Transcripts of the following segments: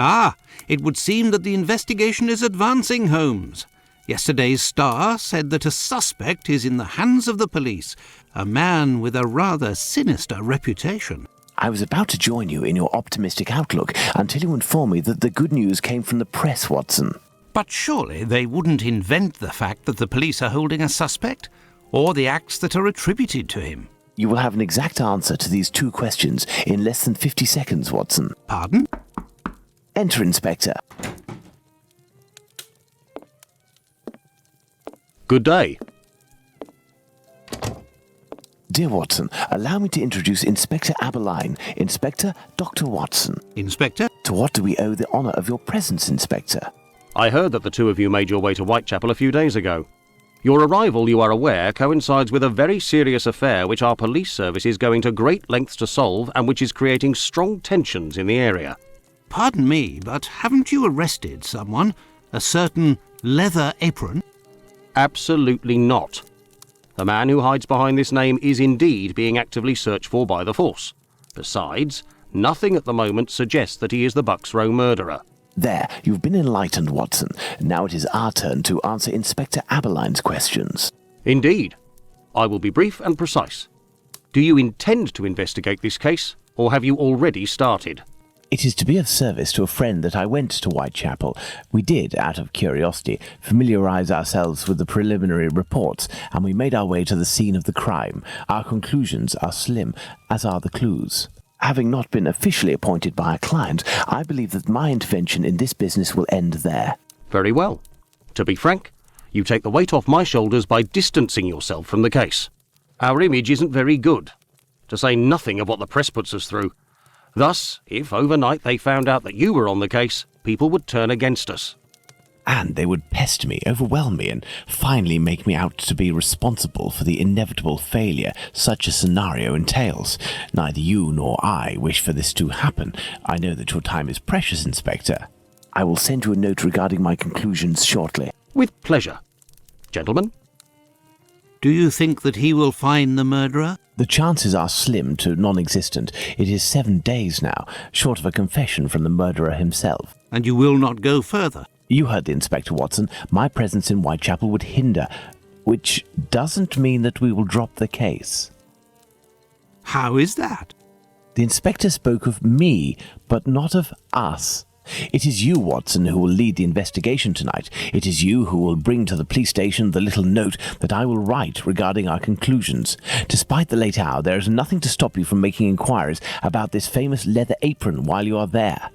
Ah, it would seem that the investigation is advancing, Holmes. Yesterday's Star said that a suspect is in the hands of the police, a man with a rather sinister reputation. I was about to join you in your optimistic outlook until you informed me that the good news came from the press, Watson. But surely they wouldn't invent the fact that the police are holding a suspect, or the acts that are attributed to him. You will have an exact answer to these two questions in less than 50 seconds, Watson. Pardon? Enter, Inspector. Good day. Dear Watson, allow me to introduce Inspector Aberline, Inspector Dr. Watson. Inspector? To what do we owe the honour of your presence, Inspector? I heard that the two of you made your way to Whitechapel a few days ago. Your arrival, you are aware, coincides with a very serious affair which our police service is going to great lengths to solve and which is creating strong tensions in the area. Pardon me, but haven't you arrested someone? A certain Leather Apron? Absolutely not. The man who hides behind this name is indeed being actively searched for by the force. Besides, nothing at the moment suggests that he is the Bucks Row murderer. There, you've been enlightened, Watson. Now it is our turn to answer Inspector Aberline's questions. Indeed. I will be brief and precise. Do you intend to investigate this case, or have you already started? It is to be of service to a friend that I went to Whitechapel. We did, out of curiosity, familiarise ourselves with the preliminary reports, and we made our way to the scene of the crime. Our conclusions are slim, as are the clues. Having not been officially appointed by a client, I believe that my intervention in this business will end there. Very well. To be frank, you take the weight off my shoulders by distancing yourself from the case. Our image isn't very good, to say nothing of what the press puts us through. Thus, if overnight they found out that you were on the case, people would turn against us. And they would pester me, overwhelm me, and finally make me out to be responsible for the inevitable failure such a scenario entails. Neither you nor I wish for this to happen. I know that your time is precious, Inspector. I will send you a note regarding my conclusions shortly. With pleasure. Gentlemen? Do you think that he will find the murderer? The chances are slim to non-existent. It is 7 days now, short of a confession from the murderer himself. And you will not go further? You heard the Inspector, Watson. My presence in Whitechapel would hinder, which doesn't mean that we will drop the case. How is that? The Inspector spoke of me, but not of us. It is you, Watson, who will lead the investigation tonight. It is you who will bring to the police station the little note that I will write regarding our conclusions. Despite the late hour, there is nothing to stop you from making inquiries about this famous Leather Apron while you are there.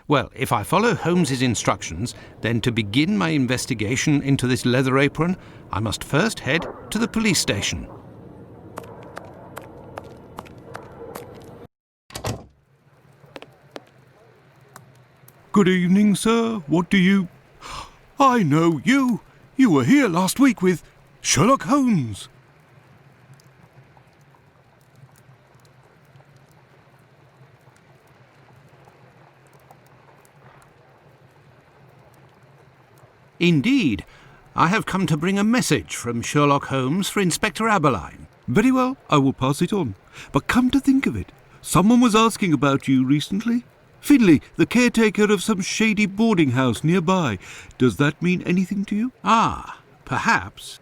Well, if I follow Holmes's instructions, then to begin my investigation into this Leather Apron, I must first head to the police station. Good evening, sir. What do you... I know you. You were here last week with Sherlock Holmes. Indeed. I have come to bring a message from Sherlock Holmes for Inspector Aberline. Very well, I will pass it on. But come to think of it, someone was asking about you recently. Finlay, the caretaker of some shady boarding house nearby. Does that mean anything to you? Ah, perhaps.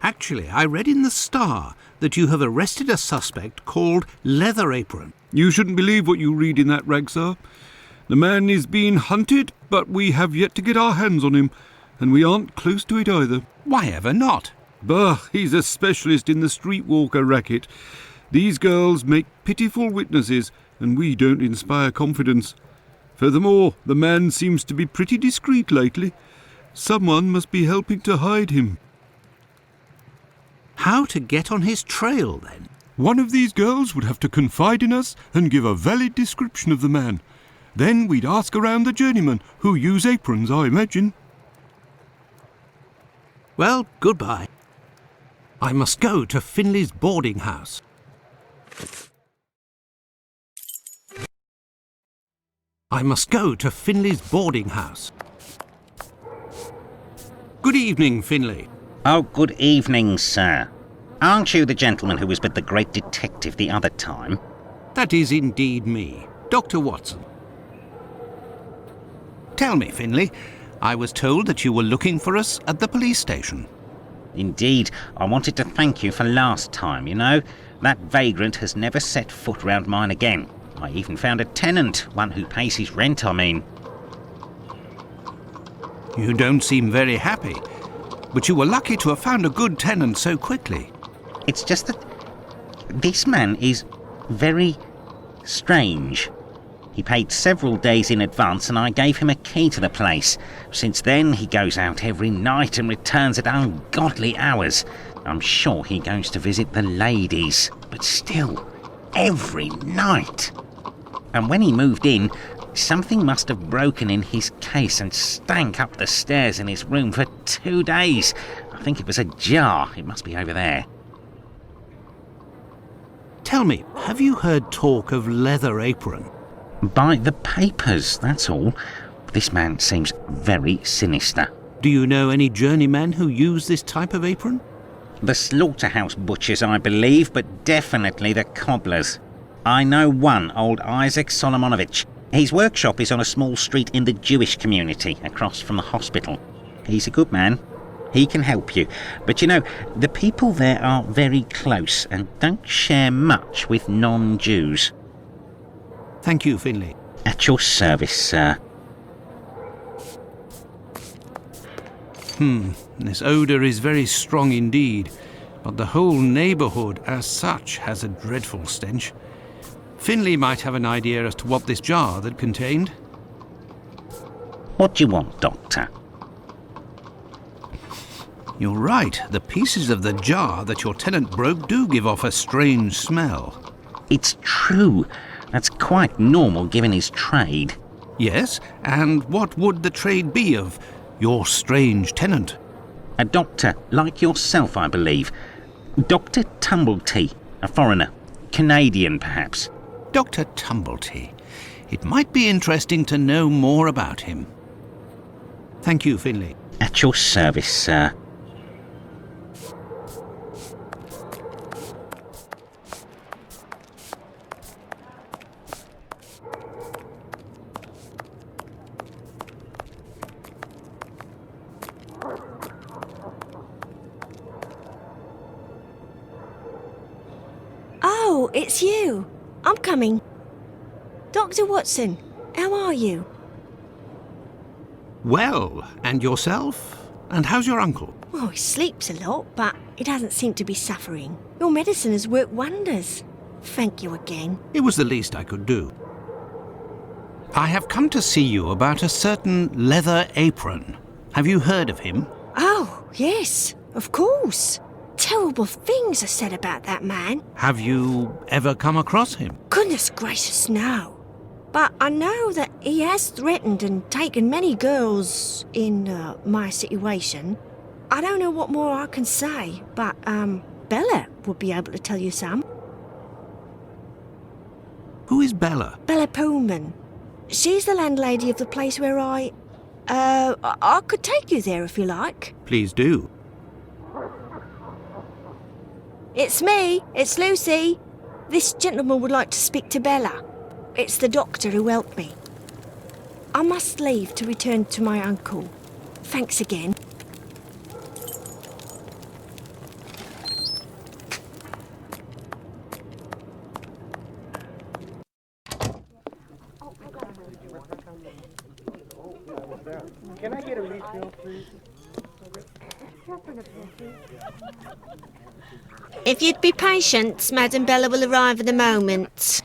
Actually, I read in the Star that you have arrested a suspect called Leather Apron. You shouldn't believe what you read in that rag, sir. The man is being hunted, but we have yet to get our hands on him, and we aren't close to it either. Why ever not? Bah, he's a specialist in the streetwalker racket. These girls make pitiful witnesses, and we don't inspire confidence. Furthermore, the man seems to be pretty discreet lately. Someone must be helping to hide him. How to get on his trail, then? One of these girls would have to confide in us and give a valid description of the man. Then we'd ask around the journeymen, who use aprons, I imagine. Well, goodbye. I must go to Finley's boarding house. I must go to Finley's boarding house. Good evening, Finley. Oh, good evening, sir. Aren't you the gentleman who was with the great detective the other time? That is indeed me, Dr. Watson. Tell me, Finley, I was told that you were looking for us at the police station. Indeed, I wanted to thank you for last time, you know. That vagrant has never set foot round mine again. I even found a tenant, one who pays his rent, I mean. You don't seem very happy, but you were lucky to have found a good tenant so quickly. It's just that this man is very strange. He paid several days in advance and I gave him a key to the place. Since then, he goes out every night and returns at ungodly hours. I'm sure he goes to visit the ladies, but still, every night. And when he moved in, something must have broken in his case and stank up the stairs in his room for 2 days. I think it was a jar. It must be over there. Tell me, have you heard talk of Leather Apron? By the papers, that's all. This man seems very sinister. Do you know any journeymen who use this type of apron? The slaughterhouse butchers, I believe, but definitely the cobblers. I know one, old Isaac Solomonovich. His workshop is on a small street in the Jewish community, across from the hospital. He's a good man. He can help you. But you know, the people there are very close and don't share much with non-Jews. Thank you, Finley. At your service, sir. This odour is very strong indeed, but the whole neighbourhood as such has a dreadful stench. Finley might have an idea as to what this jar that contained. What do you want, Doctor? You're right, the pieces of the jar that your tenant broke do give off a strange smell. It's true. That's quite normal given his trade. Yes, and what would the trade be of your strange tenant? A doctor, like yourself, I believe. Dr. Tumblety, a foreigner. Canadian, perhaps. Dr. Tumblety. It might be interesting to know more about him. Thank you, Finley. At your service, sir. Oh, it's you. I'm coming. Dr. Watson, how are you? Well, and yourself? And how's your uncle? Oh, he sleeps a lot, but he doesn't seem to be suffering. Your medicine has worked wonders. Thank you again. It was the least I could do. I have come to see you about a certain Leather Apron. Have you heard of him? Oh, yes, of course. Terrible things are said about that man. Have you ever come across him? Goodness gracious, no. But I know that he has threatened and taken many girls in my situation. I don't know what more I can say, but Bella would be able to tell you some. Who is Bella? Bella Pullman. She's the landlady of the place where I could take you there if you like. Please do. It's me. It's Lucy. This gentleman would like to speak to Bella. It's the doctor who helped me. I must leave to return to my uncle. Thanks again. Can I get a refill, please? If you'd be patient, Madam Bella will arrive in a moment.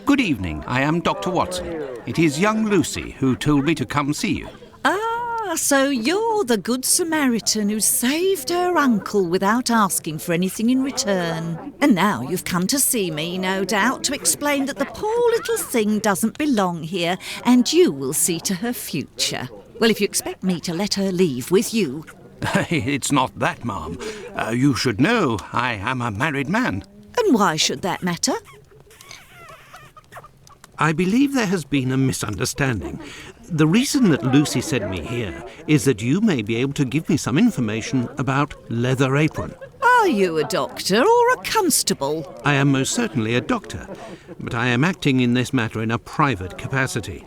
Good evening. I am Dr. Watson. It is young Lucy who told me to come see you. Ah, Ah, so you're the Good Samaritan who saved her uncle without asking for anything in return. And now you've come to see me, no doubt, to explain that the poor little thing doesn't belong here and you will see to her future. Well, if you expect me to let her leave with you... It's not that, ma'am. You should know I am a married man. And why should that matter? I believe there has been a misunderstanding. The reason that Lucy sent me here is that you may be able to give me some information about Leather Apron. Are you a doctor or a constable? I am most certainly a doctor, but I am acting in this matter in a private capacity,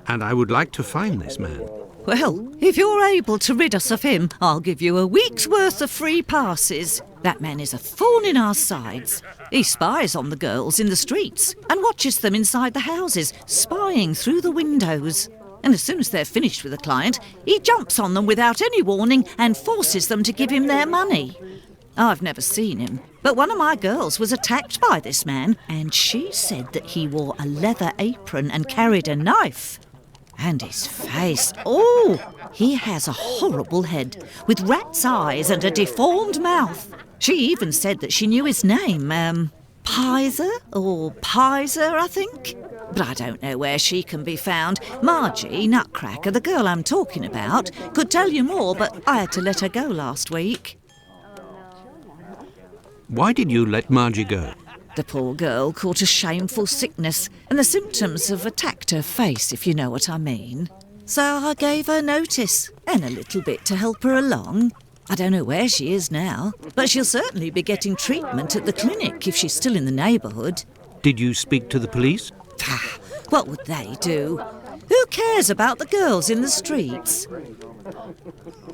and I would like to find this man. Well, if you're able to rid us of him, I'll give you a week's worth of free passes. That man is a thorn in our sides. He spies on the girls in the streets and watches them inside the houses, spying through the windows. And as soon as they're finished with a client, he jumps on them without any warning and forces them to give him their money. I've never seen him, but one of my girls was attacked by this man, and she said that he wore a leather apron and carried a knife. And his face, he has a horrible head, with rat's eyes and a deformed mouth. She even said that she knew his name, Pizer, I think. But I don't know where she can be found. Margie, Nutcracker, the girl I'm talking about, could tell you more, but I had to let her go last week. Why did you let Margie go? The poor girl caught a shameful sickness, and the symptoms have attacked her face, if you know what I mean. So I gave her notice, and a little bit to help her along. I don't know where she is now, but she'll certainly be getting treatment at the clinic if she's still in the neighbourhood. Did you speak to the police? What would they do? Who cares about the girls in the streets?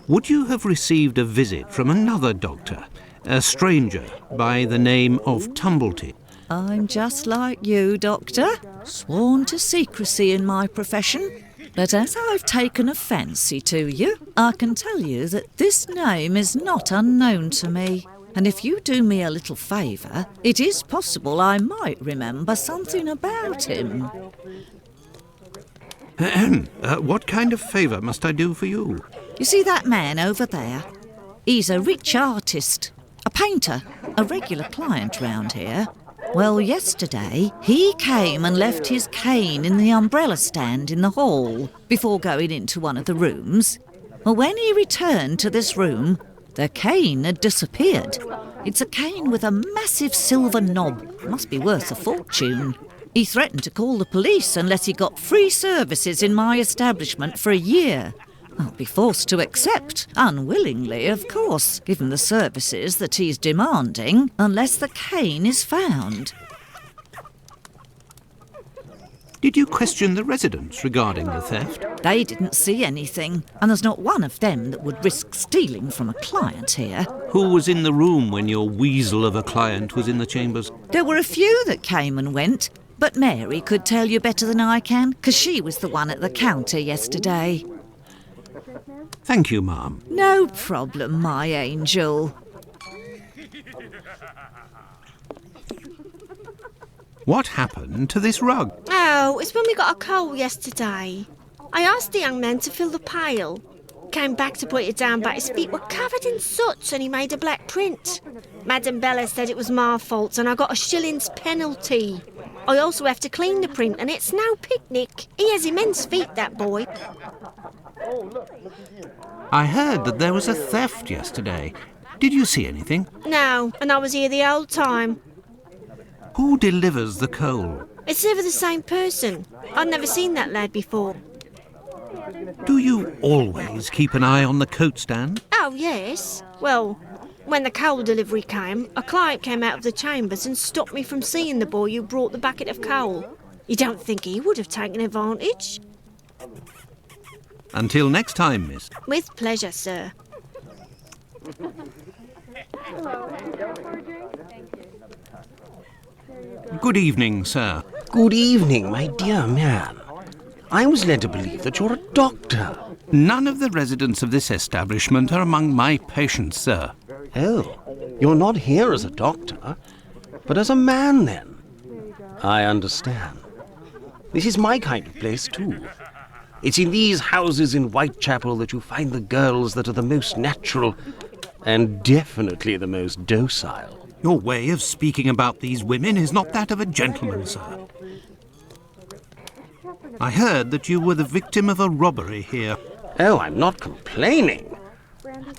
Would you have received a visit from another doctor, a stranger by the name of Tumblety? I'm just like you, Doctor, sworn to secrecy in my profession. But as I've taken a fancy to you, I can tell you that this name is not unknown to me. And if you do me a little favour, it is possible I might remember something about him. What kind of favour must I do for you? You see that man over there? He's a rich artist, a painter, a regular client round here. Well, yesterday, he came and left his cane in the umbrella stand in the hall before going into one of the rooms. Well, when he returned to this room, the cane had disappeared. It's a cane with a massive silver knob. It must be worth a fortune. He threatened to call the police unless he got free services in my establishment for a year. I'll be forced to accept, unwillingly, of course, given the services that he's demanding, unless the cane is found. Did you question the residents regarding the theft? They didn't see anything, and there's not one of them that would risk stealing from a client here. Who was in the room when your weasel of a client was in the chambers? There were a few that came and went, but Mary could tell you better than I can, because she was the one at the counter yesterday. Thank you, ma'am. No problem, my angel. What happened to this rug? Oh, it's when we got a coal yesterday. I asked the young man to fill the pail. Came back to put it down, but his feet were covered in soot and he made a black print. Madam Bella said it was my fault and I got a shilling's penalty. I also have to clean the print and it's no picnic. He has immense feet, that boy. I heard that there was a theft yesterday. Did you see anything? No, and I was here the whole time. Who delivers the coal? It's never the same person. I'd never seen that lad before. Do you always keep an eye on the coat stand? Oh, yes. Well, when the coal delivery came, a client came out of the chambers and stopped me from seeing the boy who brought the bucket of coal. You don't think he would have taken advantage? Until next time, miss. With pleasure, sir. Good evening, sir. Good evening, my dear man. I was led to believe that you're a doctor. None of the residents of this establishment are among my patients, sir. Oh, you're not here as a doctor, but as a man, then. I understand. This is my kind of place, too. It's in these houses in Whitechapel that you find the girls that are the most natural and definitely the most docile. Your way of speaking about these women is not that of a gentleman, sir. I heard that you were the victim of a robbery here. Oh, I'm not complaining.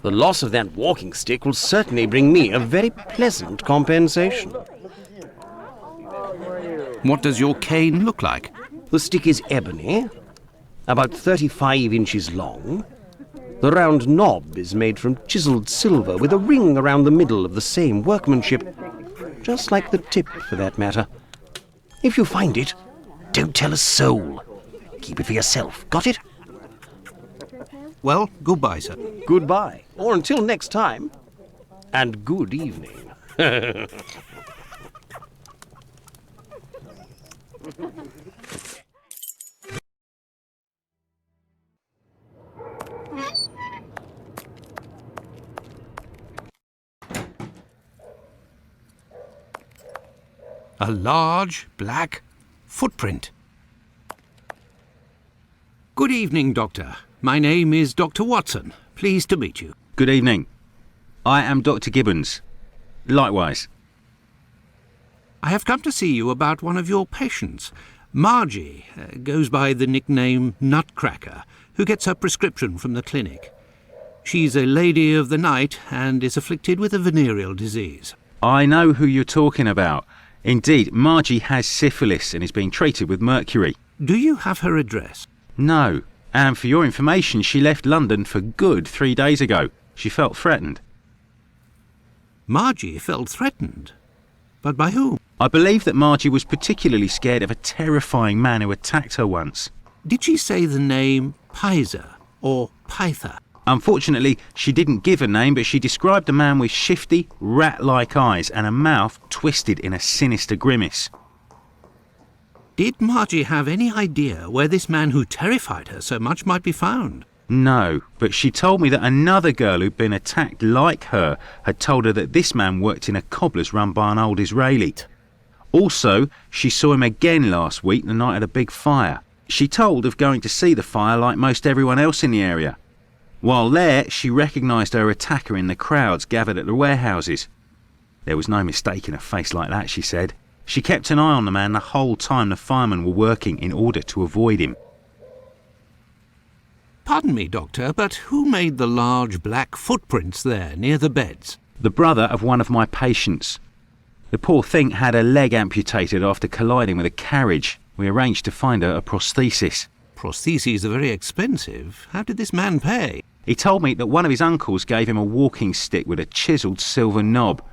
The loss of that walking stick will certainly bring me a very pleasant compensation. What does your cane look like? The stick is ebony, about 35 inches long. The round knob is made from chiselled silver with a ring around the middle of the same workmanship, just like the tip for that matter. If you find it, don't tell a soul. Keep it for yourself. Got it? Well, goodbye, sir. Goodbye. Or until next time. And good evening. A large, black footprint. Good evening, Doctor. My name is Dr. Watson. Pleased to meet you. Good evening. I am Dr. Gibbons. Likewise. I have come to see you about one of your patients. Margie goes by the nickname Nutcracker, who gets her prescription from the clinic. She's a lady of the night and is afflicted with a venereal disease. I know who you're talking about. Indeed, Margie has syphilis and is being treated with mercury. Do you have her address? No. And for your information, she left London for good 3 days ago. She felt threatened. Margie felt threatened? But by whom? I believe that Margie was particularly scared of a terrifying man who attacked her once. Did she say the name Pizer or Pyther? Unfortunately, she didn't give a name, but she described a man with shifty, rat-like eyes and a mouth twisted in a sinister grimace. Did Margie have any idea where this man who terrified her so much might be found? No, but she told me that another girl who'd been attacked like her had told her that this man worked in a cobbler's run by an old Israelite. Also, she saw him again last week, the night of the big fire. She told of going to see the fire like most everyone else in the area. While there, she recognised her attacker in the crowds gathered at the warehouses. There was no mistaking a face like that, she said. She kept an eye on the man the whole time the firemen were working in order to avoid him. Pardon me, Doctor, but who made the large black footprints there near the beds? The brother of one of my patients. The poor thing had a leg amputated after colliding with a carriage. We arranged to find her a prosthesis. Prostheses are very expensive. How did this man pay? He told me that one of his uncles gave him a walking stick with a chiselled silver knob.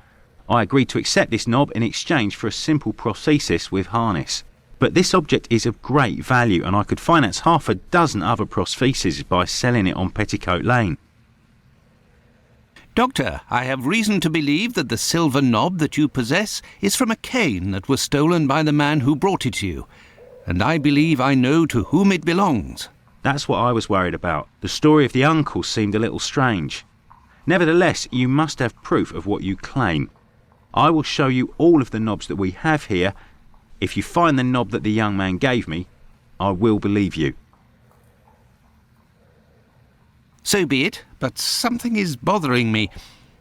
I agreed to accept this knob in exchange for a simple prosthesis with harness. But this object is of great value, and I could finance half a dozen other prostheses by selling it on Petticoat Lane. Doctor, I have reason to believe that the silver knob that you possess is from a cane that was stolen by the man who brought it to you, and I believe I know to whom it belongs. That's what I was worried about. The story of the uncle seemed a little strange. Nevertheless, you must have proof of what you claim. I will show you all of the knobs that we have here. If you find the knob that the young man gave me, I will believe you. So be it, but something is bothering me.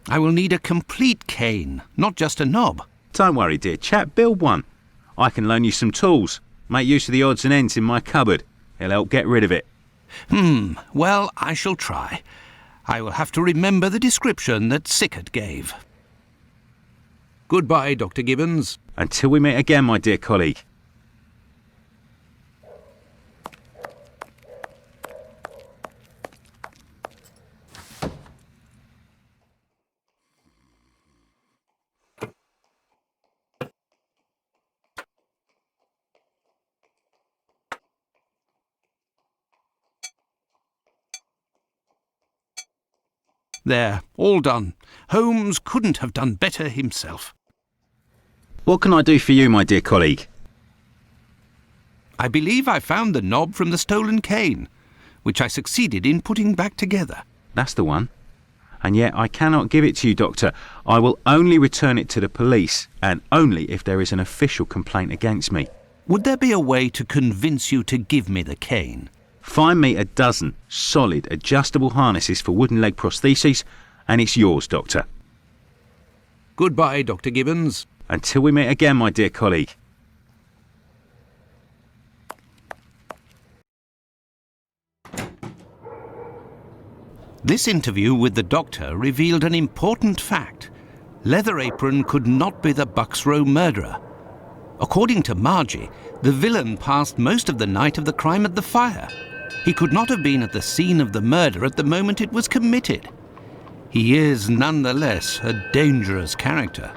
I will need a complete cane, not just a knob. Don't worry, dear chap, build one. I can loan you some tools. Make use of the odds and ends in my cupboard. It'll help get rid of it. Well, I shall try. I will have to remember the description that Sickert gave. Goodbye, Dr. Gibbons. Until we meet again, my dear colleague. There, all done. Holmes couldn't have done better himself. What can I do for you, my dear colleague? I believe I found the knob from the stolen cane, which I succeeded in putting back together. That's the one. And yet I cannot give it to you, Doctor. I will only return it to the police, and only if there is an official complaint against me. Would there be a way to convince you to give me the cane? Find me a dozen solid adjustable harnesses for wooden leg prostheses, and it's yours, Doctor. Goodbye, Dr. Gibbons. Until we meet again, my dear colleague. This interview with the doctor revealed an important fact. Leather Apron could not be the Bucks Row murderer. According to Margie, the villain passed most of the night of the crime at the fire. He could not have been at the scene of the murder at the moment it was committed. He is nonetheless a dangerous character.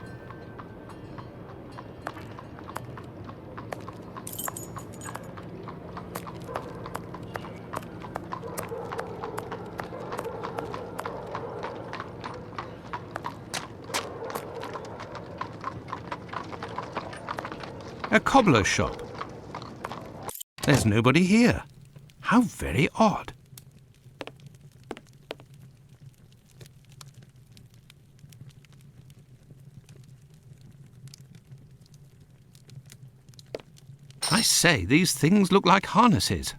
A cobbler's shop. There's nobody here. How very odd. I say, these things look like harnesses.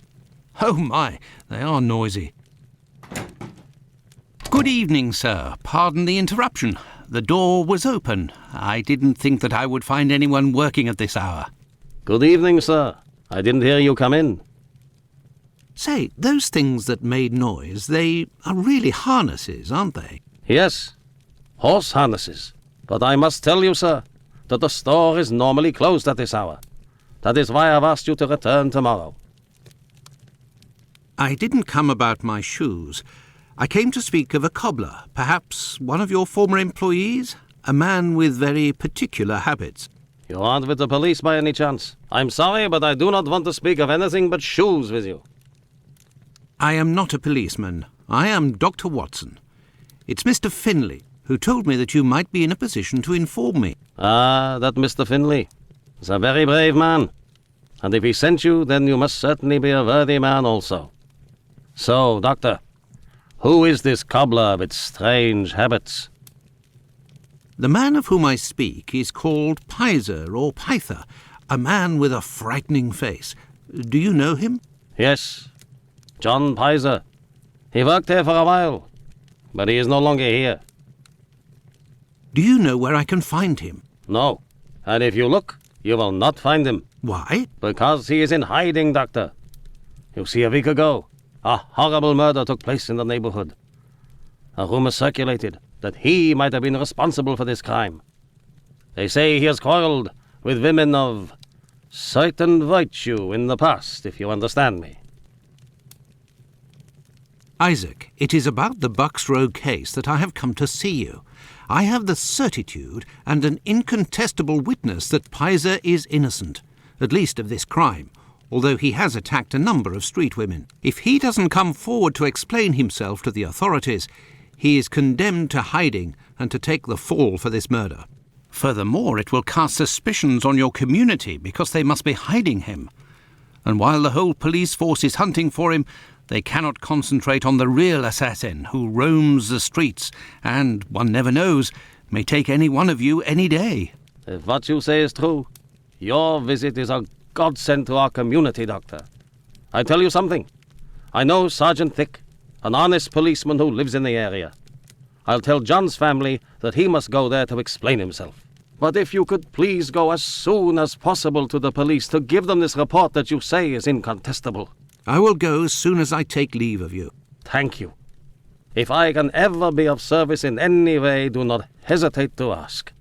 Oh my, they are noisy. Good evening, sir. Pardon the interruption. The door was open. I didn't think that I would find anyone working at this hour. Good evening, sir. I didn't hear you come in. Say, those things that made noise, they are really harnesses, aren't they? Yes, horse harnesses. But I must tell you, sir, that the store is normally closed at this hour. That is why I've asked you to return tomorrow. I didn't come about my shoes. I came to speak of a cobbler, perhaps one of your former employees, a man with very particular habits. You aren't with the police by any chance? I'm sorry, but I do not want to speak of anything but shoes with you. I am not a policeman. I am Dr. Watson. It's Mr. Finlay, who told me that you might be in a position to inform me. Ah, that Mr. Finlay is a very brave man. And if he sent you, then you must certainly be a worthy man also. So, Doctor, who is this cobbler with strange habits? The man of whom I speak is called Pizer or Pyther, a man with a frightening face. Do you know him? Yes, John Pizer. He worked here for a while, but he is no longer here. Do you know where I can find him? No, and if you look, you will not find him. Why? Because he is in hiding, Doctor. You see, a week ago, a horrible murder took place in the neighborhood. A rumor circulated that he might have been responsible for this crime. They say he has quarreled with women of certain virtue in the past, if you understand me. Isaac, it is about the Bucks Row case that I have come to see you. I have the certitude and an incontestable witness that Pizer is innocent, at least of this crime, although he has attacked a number of street women. If he doesn't come forward to explain himself to the authorities, he is condemned to hiding and to take the fall for this murder. Furthermore, it will cast suspicions on your community because they must be hiding him. And while the whole police force is hunting for him, they cannot concentrate on the real assassin who roams the streets and, one never knows, may take any one of you any day. If what you say is true, your visit is a godsend to our community, Doctor. I tell you something. I know Sergeant Thick, an honest policeman who lives in the area. I'll tell John's family that he must go there to explain himself. But if you could please go as soon as possible to the police to give them this report that you say is incontestable. I will go as soon as I take leave of you. Thank you. If I can ever be of service in any way, do not hesitate to ask.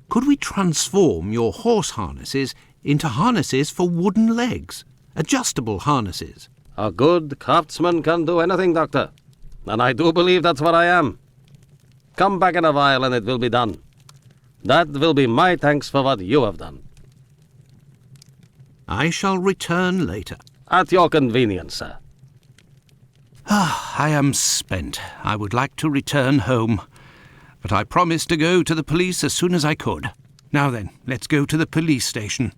Could we transform your horse harnesses into harnesses for wooden legs? Adjustable harnesses? A good craftsman can do anything, Doctor. And I do believe that's what I am. Come back in a while and it will be done. That will be my thanks for what you have done. I shall return later. At your convenience, sir. I am spent. I would like to return home, but I promised to go to the police as soon as I could. Now then, let's go to the police station.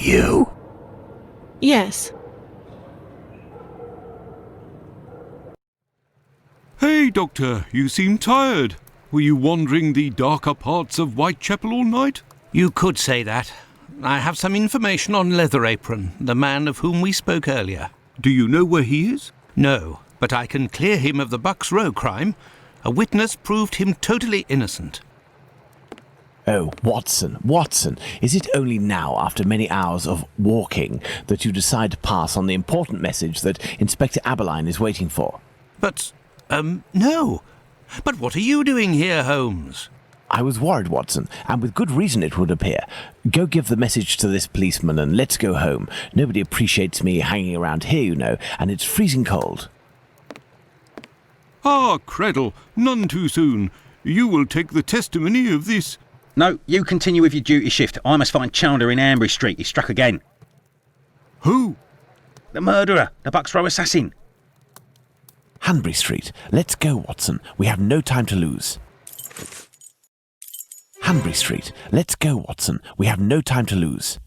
you? Yes. Hey, Doctor, you seem tired. Were you wandering the darker parts of Whitechapel all night? You could say that. I have some information on Leatherapron, the man of whom we spoke earlier. Do you know where he is? No, but I can clear him of the Bucks Row crime. A witness proved him totally innocent. Oh, Watson, is it only now, after many hours of walking, that you decide to pass on the important message that Inspector Aberline is waiting for? But, no. But what are you doing here, Holmes? I was worried, Watson, and with good reason it would appear. Go give the message to this policeman and let's go home. Nobody appreciates me hanging around here, you know, and it's freezing cold. Ah, Creddle, none too soon. You will take the testimony of this. No, you continue with your duty shift. I must find Chandler in Ambury Street. He's struck again. Who? The murderer, the Bucks Row assassin. Hanbury Street. Let's go, Watson. We have no time to lose. Hanbury Street. Let's go, Watson. We have no time to lose.